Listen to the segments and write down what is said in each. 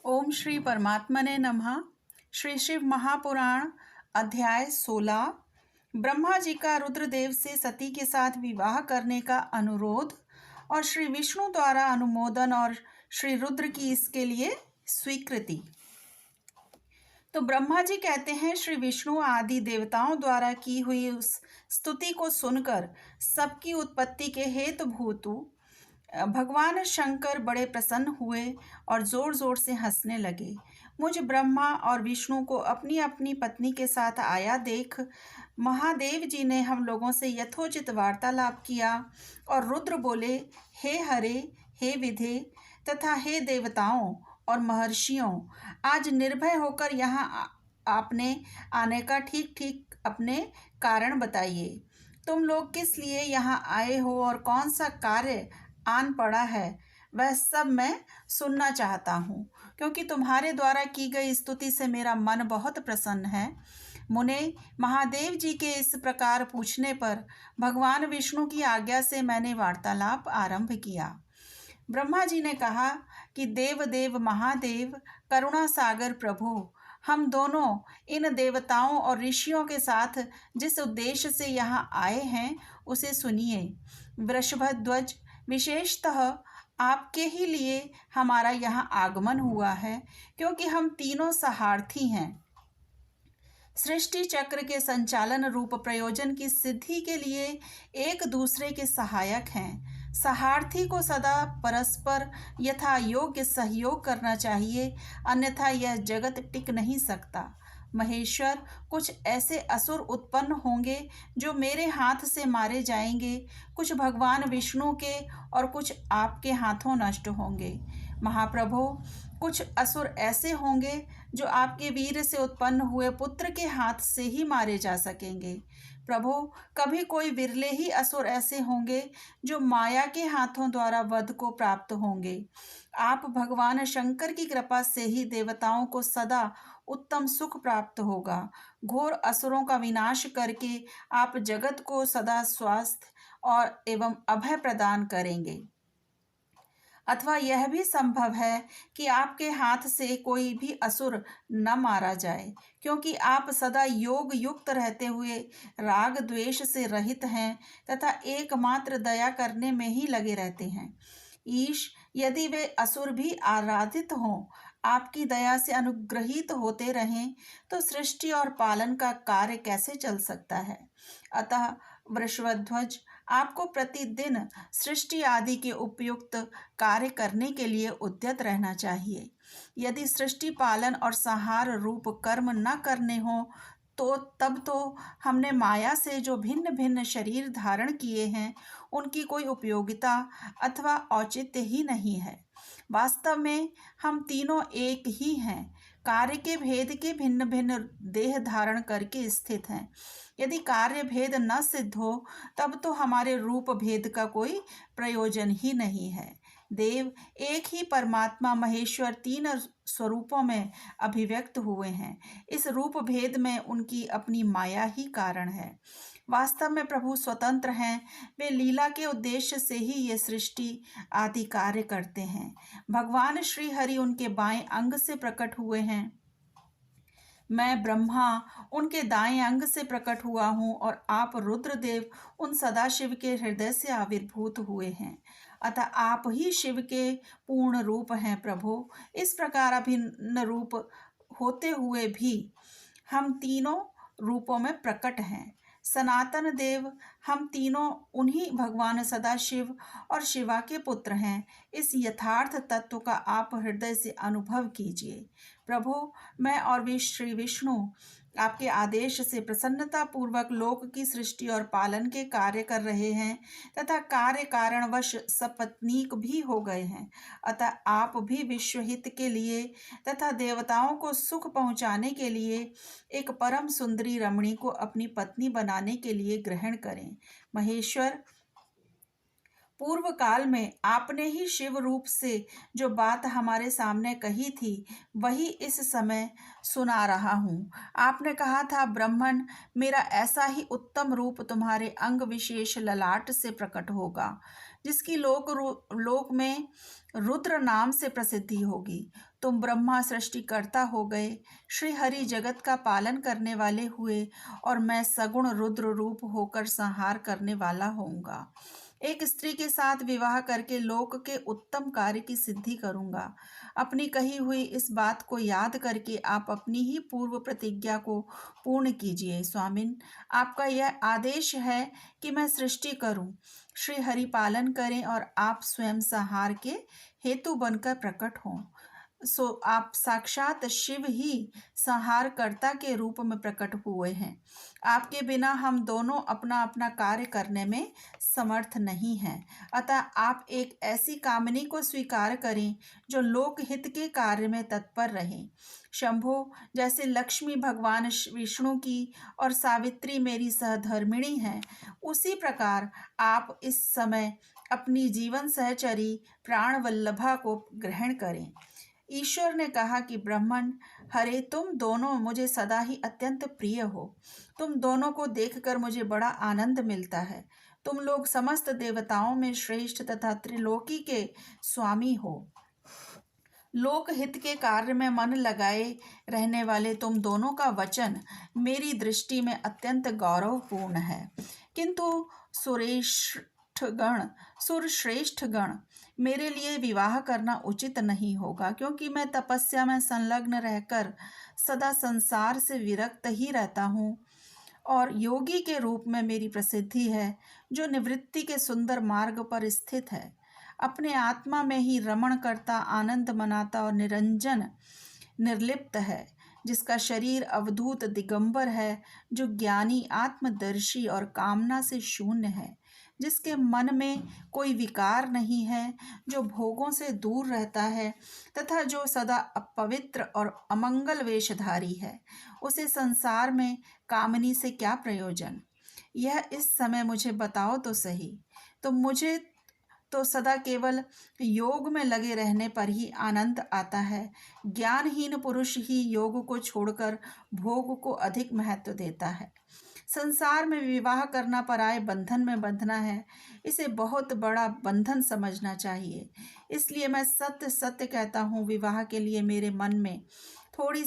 ओम श्री परमात्मने नमः। श्री शिव महापुराण अध्याय 16। ब्रह्मा जी का रुद्रदेव से सती के साथ विवाह करने का अनुरोध और श्री विष्णु द्वारा अनुमोदन और श्री रुद्र की इसके लिए स्वीकृति। तो ब्रह्मा जी कहते हैं, श्री विष्णु आदि देवताओं द्वारा की हुई उस स्तुति को सुनकर सबकी उत्पत्ति के हेतुभूतु भगवान शंकर बड़े प्रसन्न हुए और जोर जोर से हंसने लगे। मुझ ब्रह्मा और विष्णु को अपनी अपनी पत्नी के साथ आया देख महादेव जी ने हम लोगों से यथोचित वार्तालाप किया और रुद्र बोले, हे हरे, हे विधे तथा हे देवताओं और महर्षियों, आज निर्भय होकर यहाँ आपने आने का ठीक ठीक अपने कारण बताइए। तुम लोग किस लिए यहाँ आए हो और कौन सा कार्य आन पड़ा है, वह सब मैं सुनना चाहता हूँ, क्योंकि तुम्हारे द्वारा की गई स्तुति से मेरा मन बहुत प्रसन्न है। मुने, महादेव जी के इस प्रकार पूछने पर भगवान विष्णु की आज्ञा से मैंने वार्तालाप आरंभ किया। ब्रह्मा जी ने कहा कि देव देव महादेव, करुणा सागर प्रभु, हम दोनों इन देवताओं और ऋषियों के साथ जिस उद्देश्य से यहाँ आए हैं उसे सुनिए। वृषभध्वज, विशेषतः आपके ही लिए हमारा यहाँ आगमन हुआ है, क्योंकि हम तीनों सहार्थी हैं। सृष्टि चक्र के संचालन रूप प्रयोजन की सिद्धि के लिए एक दूसरे के सहायक हैं। सहार्थी को सदा परस्पर यथा योग्य सहयोग करना चाहिए, अन्यथा यह जगत टिक नहीं सकता। महेश्वर, कुछ ऐसे असुर उत्पन्न होंगे जो मेरे हाथ से मारे जाएंगे, कुछ भगवान विष्णु के और कुछ आपके हाथों नष्ट होंगे। महाप्रभु, कुछ असुर ऐसे होंगे जो आपके वीर से उत्पन्न हुए पुत्र के हाथ से ही मारे जा सकेंगे। प्रभु, कभी कोई विरले ही असुर ऐसे होंगे जो माया के हाथों द्वारा वध को प्राप्त होंगे। आप भगवान शंकर की कृपा से ही देवताओं को सदा उत्तम सुख प्राप्त होगा। घोर असुरों का विनाश करके आप जगत को सदा स्वास्थ्य और एवं अभय प्रदान करेंगे। अथवा यह भी संभव है कि आपके हाथ से कोई भी असुर न मारा जाए, क्योंकि आप सदा योग युक्त रहते हुए राग द्वेष से रहित हैं तथा एकमात्र दया करने में ही लगे रहते हैं। ईश, यदि वे असुर भी आराधित हों, आपकी दया से अनुग्रहित होते रहें, तो सृष्टि और पालन का कार्य कैसे चल सकता है। अतः वृषभध्वज, आपको प्रतिदिन सृष्टि आदि के उपयुक्त कार्य करने के लिए उद्यत रहना चाहिए। यदि सृष्टि पालन और संहार रूप कर्म न करने हो तो तब तो हमने माया से जो भिन्न भिन्न शरीर धारण किए हैं उनकी कोई उपयोगिता अथवा औचित्य ही नहीं है। वास्तव में हम तीनों एक ही हैं, कार्य के भेद के भिन्न भिन्न देह धारण करके स्थित हैं। यदि कार्य भेद न सिद्ध हो तब तो हमारे रूप भेद का कोई प्रयोजन ही नहीं है। देव, एक ही परमात्मा महेश्वर तीन स्वरूपों में अभिव्यक्त हुए हैं। इस रूप भेद में उनकी अपनी माया ही कारण है। वास्तव में प्रभु स्वतंत्र हैं, वे लीला के उद्देश्य से ही ये सृष्टि आदि कार्य करते हैं। भगवान श्री हरि उनके बाएं अंग से प्रकट हुए हैं, मैं ब्रह्मा उनके दाएं अंग से प्रकट हुआ हूँ और आप रुद्रदेव उन सदाशिव के हृदय से आविर्भूत हुए हैं। अतः आप ही शिव के पूर्ण रूप हैं। प्रभु, इस प्रकार अभिन्न रूप होते हुए भी हम तीनों रूपों में प्रकट हैं। सनातन देव, हम तीनों उन्हीं भगवान सदाशिव और शिवा के पुत्र हैं। इस यथार्थ तत्व का आप हृदय से अनुभव कीजिए। प्रभु, मैं और श्री विष्णु आपके आदेश से प्रसन्नता पूर्वक लोक की सृष्टि और पालन के कार्य कर रहे हैं तथा कार्य कारणवश सपत्नीक भी हो गए हैं। अतः आप भी विश्वहित के लिए तथा देवताओं को सुख पहुँचाने के लिए एक परम सुंदरी रमणी को अपनी पत्नी बनाने के लिए ग्रहण करें। महेश्वर, पूर्व काल में आपने ही शिव रूप से जो बात हमारे सामने कही थी वही इस समय सुना रहा हूँ। आपने कहा था, ब्राह्मण, मेरा ऐसा ही उत्तम रूप तुम्हारे अंग विशेष ललाट से प्रकट होगा, जिसकी लोक में रुद्र नाम से प्रसिद्धि होगी। तुम ब्रह्मा सृष्टिकर्ता हो गए, श्री हरि जगत का पालन करने वाले हुए, और मैं सगुण रुद्र रूप होकर संहार करने वाला होऊंगा। एक स्त्री के साथ विवाह करके लोक के उत्तम कार्य की सिद्धि करूंगा। अपनी कही हुई इस बात को याद करके आप अपनी ही पूर्व प्रतिज्ञा को पूर्ण कीजिए। स्वामिन, आपका यह आदेश है कि मैं सृष्टि करूं, श्री हरि पालन करें और आप स्वयं संहार के हेतु बनकर प्रकट हों। सो आप साक्षात शिव ही संहारकर्ता के रूप में प्रकट हुए हैं। आपके बिना हम दोनों अपना अपना कार्य करने में समर्थ नहीं हैं। अतः आप एक ऐसी कामनी को स्वीकार करें जो लोकहित के कार्य में तत्पर रहे। शंभो, जैसे लक्ष्मी भगवान विष्णु की और सावित्री मेरी सहधर्मिणी हैं, उसी प्रकार आप इस समय अपनी जीवन सहचरी प्राण वल्लभा को ग्रहण करें। ईश्वर ने कहा कि ब्राह्मण, हरे तुम दोनों मुझे सदा ही अत्यंत प्रिय हो। तुम दोनों को देखकर मुझे बड़ा आनंद मिलता है। तुम लोग समस्त देवताओं में श्रेष्ठ तथा त्रिलोकी के स्वामी हो। लोकहित के कार्य में मन लगाए रहने वाले तुम दोनों का वचन मेरी दृष्टि में अत्यंत गौरवपूर्ण है। किंतु सुरश्रेष्ठ गण, मेरे लिए विवाह करना उचित नहीं होगा, क्योंकि मैं तपस्या में संलग्न रहकर सदा संसार से विरक्त ही रहता हूँ और योगी के रूप में मेरी प्रसिद्धि है, जो निवृत्ति के सुंदर मार्ग पर स्थित है, अपने आत्मा में ही रमण करता, आनंद मनाता और निरंजन निर्लिप्त है, जिसका शरीर अवधूत दिगंबर है, जो ज्ञानी आत्मदर्शी और कामना से शून्य है, जिसके मन में कोई विकार नहीं है, जो भोगों से दूर रहता है तथा जो सदा अपवित्र और अमंगल वेशधारी है, उसे संसार में कामनी से क्या प्रयोजन? यह इस समय मुझे बताओ तो सही। तो मुझे तो सदा केवल योग में लगे रहने पर ही आनंद आता है। ज्ञानहीन पुरुष ही योग को छोड़कर भोग को अधिक महत्व देता है। संसार में विवाह करना पराये बंधन में बंधना है, इसे बहुत बड़ा बंधन समझना चाहिए। इसलिए मैं सत्य सत्य कहता हूँ, विवाह के लिए मेरे मन में थोड़ी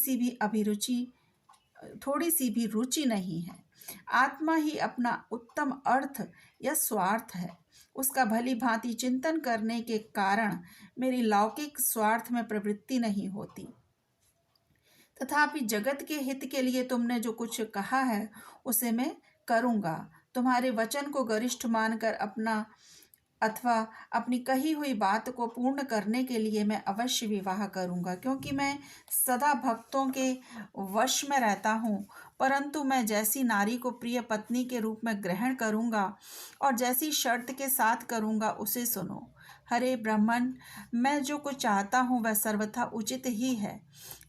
सी भी रुचि नहीं है। आत्मा ही अपना उत्तम अर्थ या स्वार्थ है। उसका भली भांति चिंतन करने के कारण मेरी लौकिक स्वार्थ में प्रवृत्ति नहीं होती। तथापि जगत के हित के लिए तुमने जो कुछ कहा है उसे मैं करूँगा। तुम्हारे वचन को गरिष्ठ मानकर अपनी कही हुई बात को पूर्ण करने के लिए मैं अवश्य विवाह करूँगा, क्योंकि मैं सदा भक्तों के वश में रहता हूँ। परंतु मैं जैसी नारी को प्रिय पत्नी के रूप में ग्रहण करूँगा और जैसी शर्त के साथ करूँगा, उसे सुनो। हरे ब्राह्मण, मैं जो कुछ चाहता हूँ वह सर्वथा उचित ही है।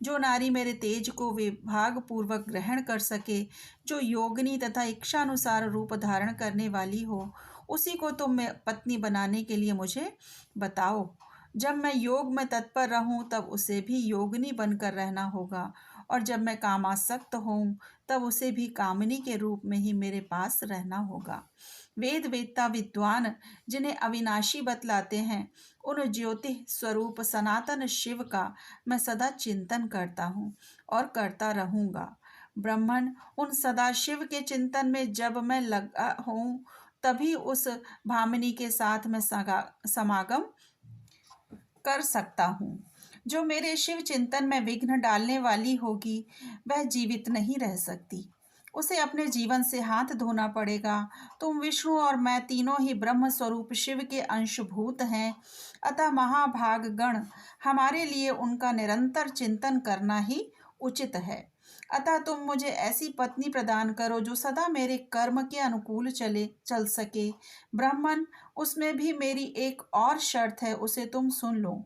जो नारी मेरे तेज को विभाग पूर्वक ग्रहण कर सके, जो योगिनी तथा इच्छानुसार रूप धारण करने वाली हो, उसी को तुम पत्नी बनाने के लिए मुझे बताओ। जब मैं योग में तत्पर रहूं तब उसे भी योगिनी बनकर रहना होगा, और जब मैं कामासक्त हूँ तब उसे भी कामिनी के रूप में ही मेरे पास रहना होगा। वेद वेत्ता विद्वान जिन्हें अविनाशी बतलाते हैं, उन ज्योति स्वरूप सनातन शिव का मैं सदा चिंतन करता हूँ और करता रहूँगा। ब्राह्मण, उन सदाशिव के चिंतन में जब मैं लगा हूँ, तभी उस भामिनी के साथ मैं समागम कर सकता हूँ। जो मेरे शिव चिंतन में विघ्न डालने वाली होगी, वह जीवित नहीं रह सकती। उसे अपने जीवन से हाथ धोना पड़ेगा। तुम विष्णु और मैं तीनों ही ब्रह्म स्वरूप शिव के अंशभूत हैं। अतः महाभाग गण, हमारे लिए उनका निरंतर चिंतन करना ही उचित है। अतः तुम मुझे ऐसी पत्नी प्रदान करो जो सदा मेरे कर्म के अनुकूल चल सके। ब्राह्मण, उसमें भी मेरी एक और शर्त है, उसे तुम सुन लो।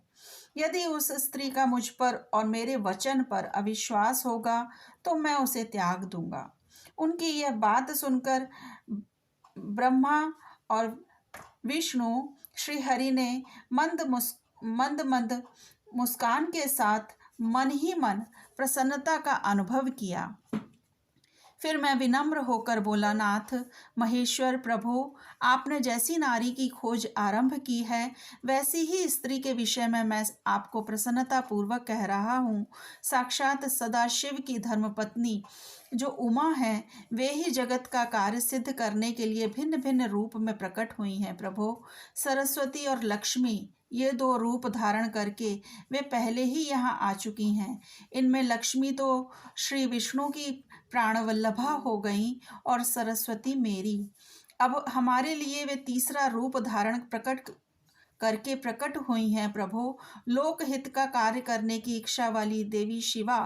यदि उस स्त्री का मुझ पर और मेरे वचन पर अविश्वास होगा तो मैं उसे त्याग दूंगा। उनकी यह बात सुनकर ब्रह्मा और विष्णु श्री हरि ने मंद मंद मुस्कान के साथ मन ही मन प्रसन्नता का अनुभव किया। फिर मैं विनम्र होकर बोला, नाथ महेश्वर प्रभु, आपने जैसी नारी की खोज आरंभ की है वैसी ही स्त्री के विषय में मैं आपको प्रसन्नता पूर्वक कह रहा हूँ। साक्षात सदाशिव की धर्मपत्नी जो उमा है वे ही जगत का कार्य सिद्ध करने के लिए भिन्न भिन्न रूप में प्रकट हुई हैं। प्रभु, सरस्वती और लक्ष्मी ये दो रूप धारण करके वे पहले ही यहाँ आ चुकी हैं। इनमें लक्ष्मी तो श्री विष्णु की प्राणवल्लभा हो गई और सरस्वती मेरी। अब हमारे लिए वे तीसरा रूप धारण प्रकट हुई हैं। प्रभु, लोकहित का कार्य करने की इच्छा वाली देवी शिवा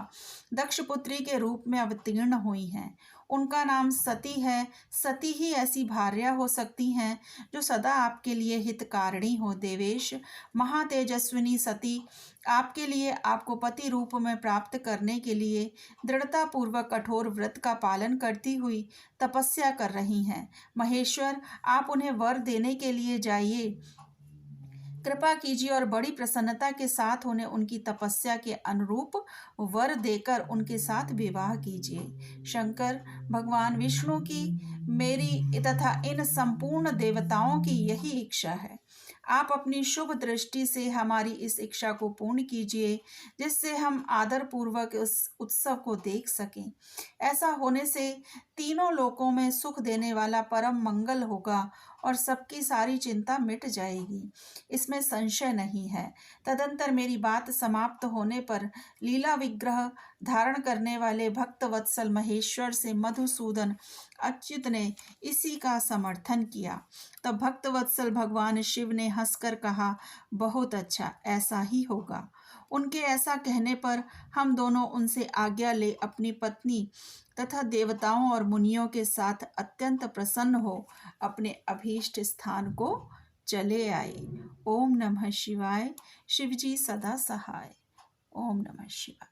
दक्षपुत्री के रूप में अवतीर्ण हुई हैं। उनका नाम सती है। सती ही ऐसी भार्या हो सकती हैं जो सदा आपके लिए हितकारिणी हो। देवेश, महातेजस्विनी सती आपके लिए आपको पति रूप में प्राप्त करने के लिए दृढ़तापूर्वक कठोर व्रत का पालन करती हुई तपस्या कर रही हैं। महेश्वर, आप उन्हें वर देने के लिए जाइए, कृपा कीजिए और बड़ी प्रसन्नता के साथ उन्हें उनकी तपस्या के अनुरूप वर देकर उनके साथ विवाह कीजिए। शंकर, भगवान विष्णु की, मेरी तथा इन संपूर्ण देवताओं की यही इच्छा है। आप अपनी शुभ दृष्टि से हमारी इस इच्छा को पूर्ण कीजिए जिससे हम आदर पूर्वक इस उत्सव को देख सकें। ऐसा होने से तीनों लोकों में सुख देने वाला परम मंगल होगा और सबकी सारी चिंता मिट जाएगी, इसमें संशय नहीं है। तदंतर मेरी बात समाप्त होने पर लीला विग्रह धारण करने वाले भक्त वत्सल महेश्वर से मधुसूदन अच्युत ने इसी का समर्थन किया। तब भक्त वत्सल भगवान शिव ने हंसकर कहा, बहुत अच्छा, ऐसा ही होगा। उनके ऐसा कहने पर हम दोनों उनसे आज्ञा ले अपनी पत्नी तथा देवताओं और मुनियों के साथ अत्यंत प्रसन्न हो अपने अभीष्ट स्थान को चले आए। ओम नमः शिवाय। शिवजी सदा सहाय। ओम नमः शिवाय।